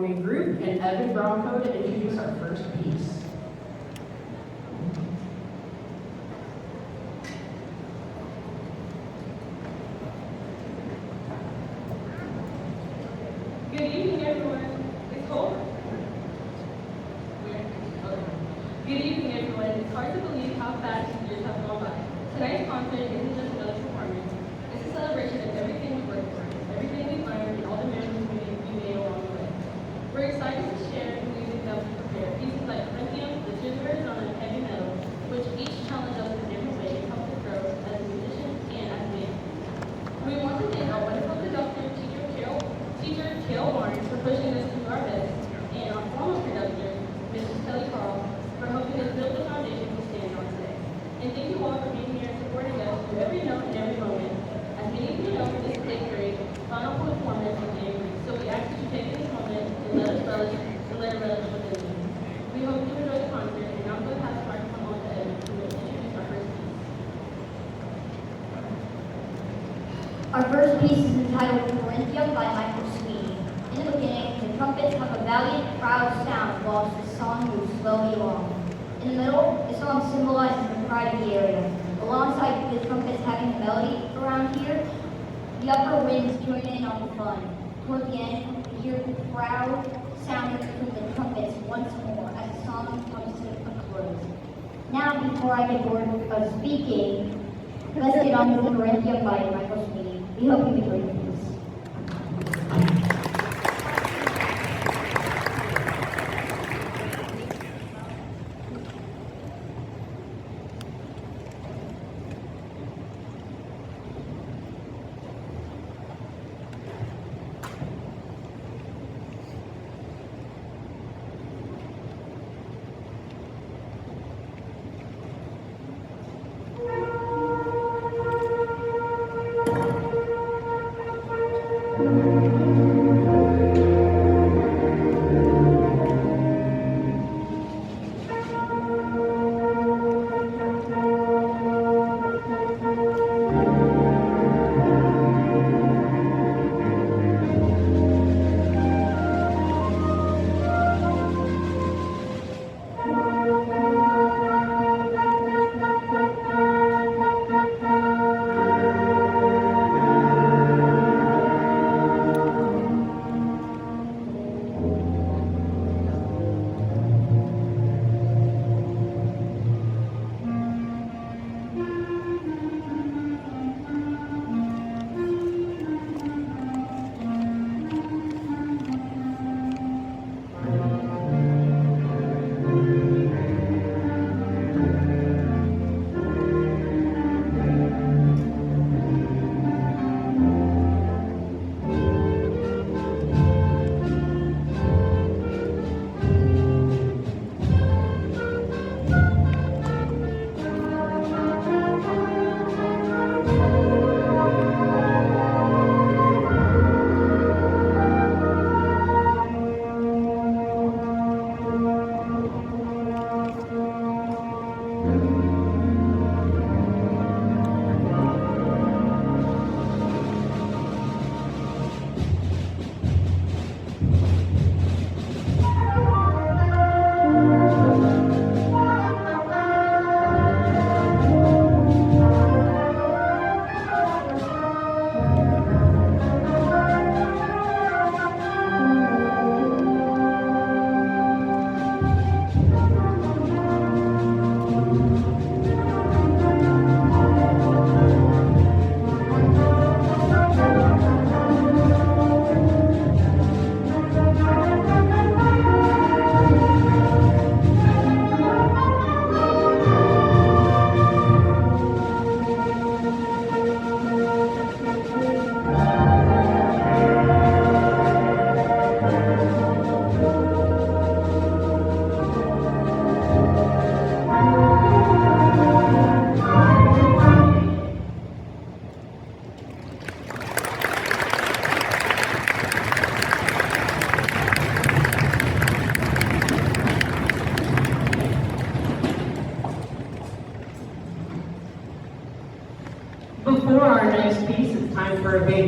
performing group, and Evan Bronco to introduce our first piece. Good evening, everyone. It's cold. Good evening, everyone. It's hard to believe how fast these years have gone by. Tonight's concert isn't just another performance. It's a celebration of everything we worked for, everything we've learned, and all the memories we made along the way. We're excited to share the music that we prepared. Pieces like Lithium, The Scissors on a Heavy Metal, which each challenge us in a different way and help us grow as a musician and as a band. We want to thank our wonderful conductor, Teacher Carol Barnes, for pushing us to our best, and our former conductor, Mrs. Kelly Carl, for helping us build the foundation we stand on today. And thank you all for being here and supporting us through every note and every moment. As many of you know, this is eighth grade final performance of January, so we ask that you take this moment and let us relish and let it relish within you. We hope you enjoy the concert, and I'm going to pass the microphone on to Evan, who will introduce our first piece. Our first piece is entitled Corinthium by Michael Sweeney. In the beginning, the trumpets have a valiant, proud sound whilst the song moves slowly along. In the middle, the song symbolizes the pride of the area. Alongside the trumpets having a melody around here, the upper winds join in on the fun. Toward the end, we hear the proud sound from the trumpets once more as the song comes to a close. Now, before I get bored of speaking, let's get on with Corinthium by Michael Sweeney. We hope you enjoy this.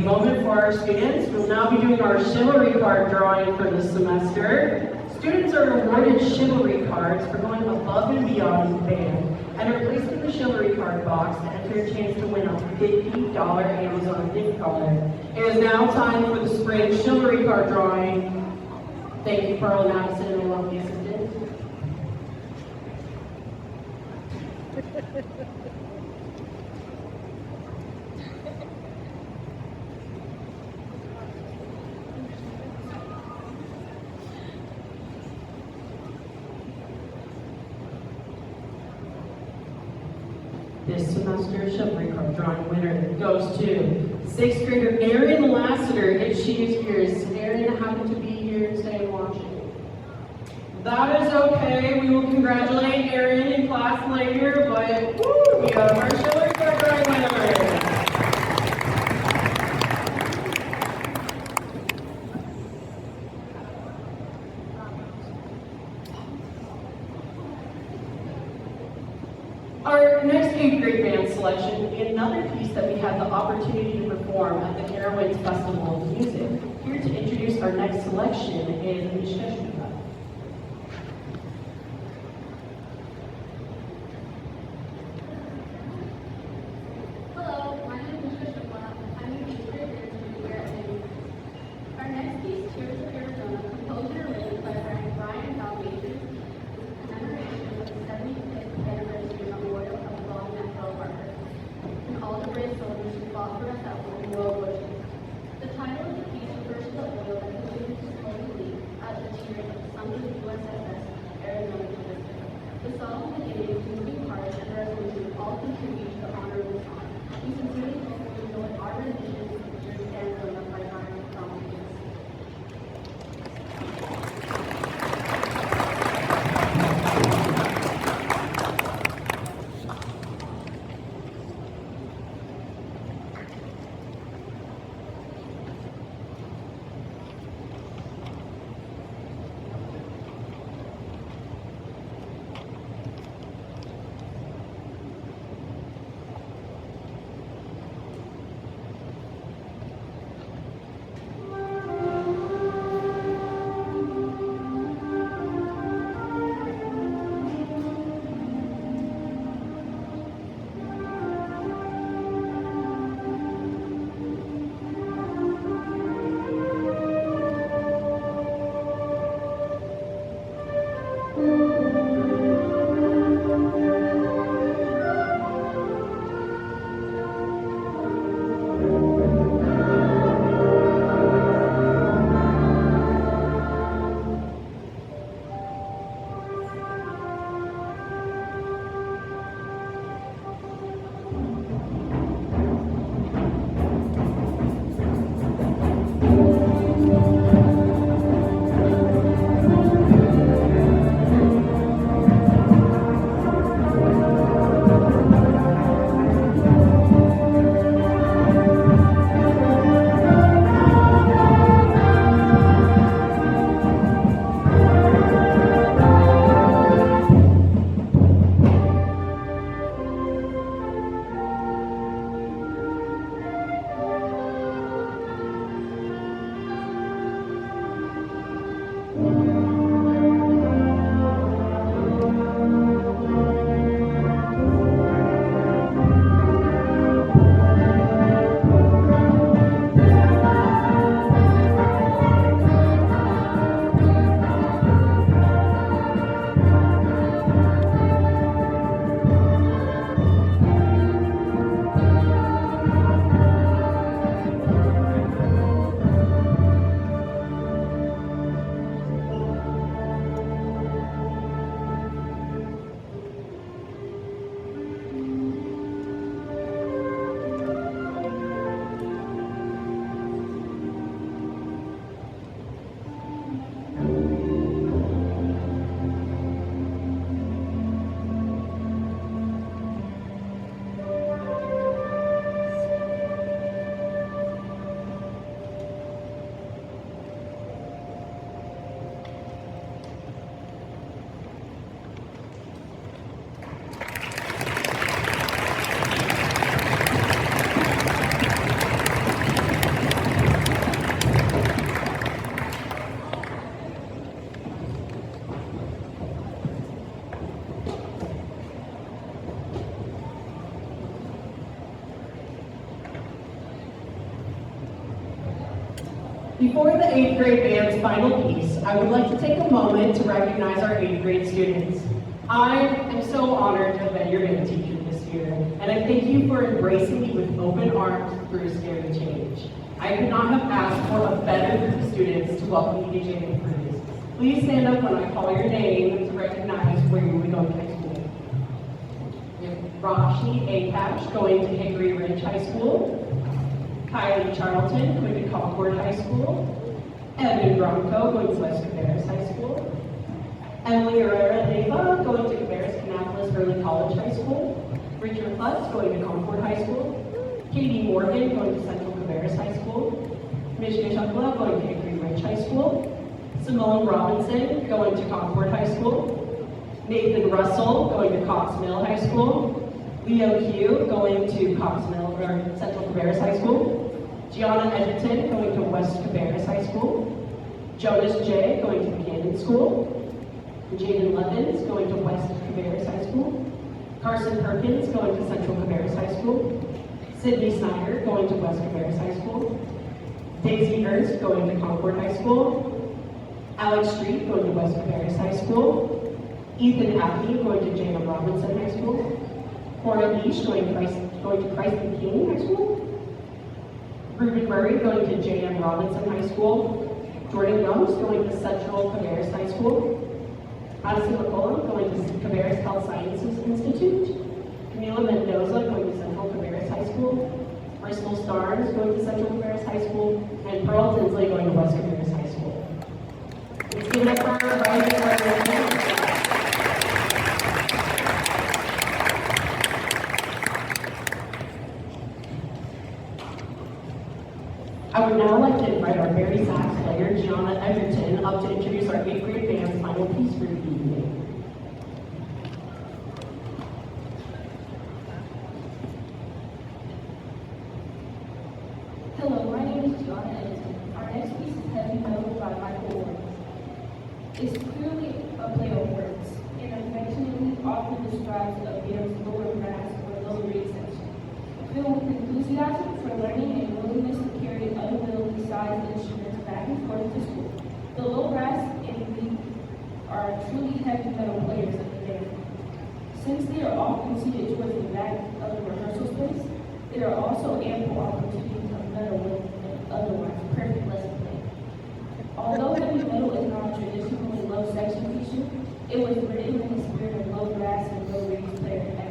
moment for our students. We'll now be doing our chivalry card drawing for this semester. Students are awarded chivalry cards for going above and beyond the band and are placed in the chivalry card box to enter a chance to win a $50 Amazon gift card. It is now time for the spring chivalry card drawing. Thank you, Pearl and Madison, and I love the assistant. This semester chivalry card drawing winner goes to 6th grader Erin Lassiter, if she is here. Does Erin happen to be here today and watching? That is okay. We will congratulate Erin in class later, but woo, we have our chivalry card drawing winner. Our next 8th grade band selection will be another piece that we had the opportunity to perform at the Carowinds Festival of Music. Here to introduce our next selection is Mishka Shuka. Hello, my name is Mishka Shukla. I'm an 8th grader here at New. Our next piece, Tears of Arizona, composed and arranged by Brian Dalmatian, is a commemoration of the 75th anniversary memorial of the fallen at Pearl Harbor and all the brave soldiers who fought for us in World War II. The title of the piece refers to the oil that continues to slowly leak as the tears of the sunk USS Arizona to this day. The song beginning with moving parts and resolution all contribute to the honor of the song. We sincerely hope you enjoy our rendition of Tears of Arizona by Brian Dalmatian. Before the 8th grade band's final piece, I would like to take a moment to recognize our 8th grade students. I am so honored to have been your band teacher this year, and I thank you for embracing me with open arms through scary change. I could not have asked for a better group of students to welcome you to Jane Cruz. Please stand up when I call your name to recognize where you will go to high school. We have Roshni Akash going to Hickory Ridge High School. Kylie Charlton going to Concord High School. Evan Bronco going to West Cabarrus High School. Emily Herrera Leyva going to Cabarrus Kannapolis Early College High School. Richard Lutz going to Concord High School. Katie Morgan going to Central Cabarrus High School. Mishka Shukla going to Hickory Ridge High School. Simone Robinson going to Concord High School. Nathan Russell going to Cox Mill High School. Leo Q going to Cox Mill or Central Cabarrus High School. Gianna Edgerton going to West Cabarrus High School. Jonas J going to Buchanan School. Jaden Levins going to West Cabarrus High School. Carson Perkins going to Central Cabarrus High School. Sydney Snyder going to West Cabarrus High School. Daisy Ernst going to Concord High School. Alex Street going to West Cabarrus High School. Ethan Abney going to J.M. Robinson High School. Cora Leash going to Christ the King High School. Ruben Murray going to J.M. Robinson High School. Jordan Youngs going to Central Cabarrus High School. Addison McCollum going to Cabarrus Health Sciences Institute. Camila Mendoza going to Central Cabarrus High School. Bristol Starnes going to Central Cabarrus High School. And Pearl Tinsley going to West Cabarrus High School. Let's give it up for our rising representatives. I would now like to invite our Barry sax player, Gianna Edgerton, up to introduce our 8th grade band's final piece for the evening. Hello, my name is Gianna Edgerton. Our next piece is Heavy Metal by Michael Ward. It's clearly a play on words, and affectionately often describes a band's lower brass or low rate section. Filled with enthusiasm for learning and willingness to carry unwieldy sized instruments back and forth to school. The low brass and lead are truly heavy metal players of the band. Since they are often seated towards the back of the rehearsal space, there are also ample opportunities of metal with an otherwise perfect lesson plan. Although heavy metal is not a traditionally low section feature, it was written in the spirit of low brass and low rate player everywhere.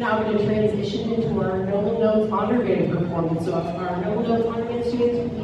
now going to transition into our Noble Notes Honor Game performance. So our Noble Notes Honor Game students,